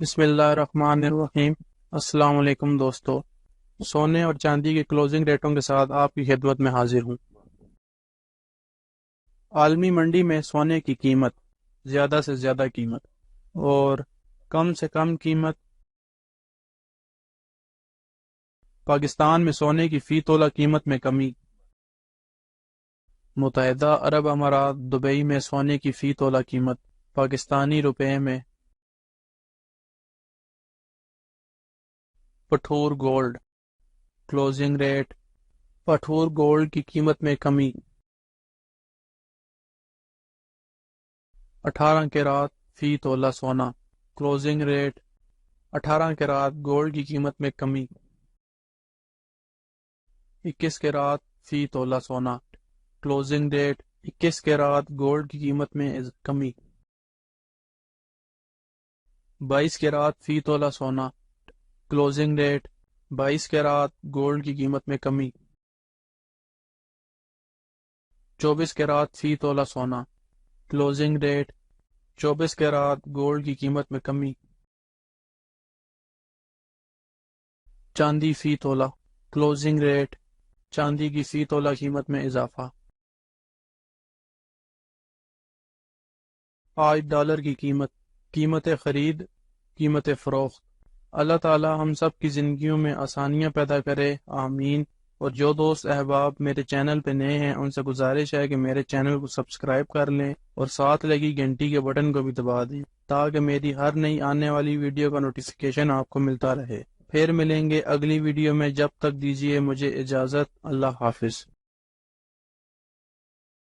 بسم اللہ الرحمن الرحیم۔ السلام علیکم دوستو، سونے اور چاندی کے کلوزنگ ریٹوں کے ساتھ آپ کی خدمت میں حاضر ہوں۔ عالمی منڈی میں سونے کی قیمت، زیادہ سے زیادہ قیمت اور کم سے کم قیمت۔ پاکستان میں سونے کی فی تولہ قیمت میں کمی۔ متحدہ عرب امارات دبئی میں سونے کی فی تولہ قیمت پاکستانی روپے میں۔ پٹھور گولڈ کلوزنگ ریٹ۔ پٹھور گولڈ کی قیمت میں کمی۔ 18 کیرات فی تولہ سونا کلوزنگ ریٹ۔ 18 کیرات گولڈ کی قیمت میں کمی۔ 21 کیرات فی تولہ سونا کلوزنگ ریٹ۔ 21 کیرات گولڈ کی قیمت میں کمی۔ 22 کیرات فی تولہ سونا کلوزنگ ریٹ۔ 22 کیرات گولڈ کی قیمت میں کمی۔ 24 کیرات فی تولہ سونا کلوزنگ ریٹ۔ 24 کیرات گولڈ کی قیمت میں کمی۔ چاندی فی تولہ کلوزنگ ریٹ۔ چاندی کی فی تولہ قیمت میں اضافہ۔ آج ڈالر کی قیمت خرید، قیمت فروخت۔ اللہ تعالی ہم سب کی زندگیوں میں آسانیاں پیدا کرے، آمین۔ اور جو دوست احباب میرے چینل پہ نئے ہیں ان سے گزارش ہے کہ میرے چینل کو سبسکرائب کر لیں اور ساتھ لگی گھنٹی کے بٹن کو بھی دبا دیں تاکہ میری ہر نئی آنے والی ویڈیو کا نوٹیفیکیشن آپ کو ملتا رہے۔ پھر ملیں گے اگلی ویڈیو میں، جب تک دیجیے مجھے اجازت۔ اللہ حافظ۔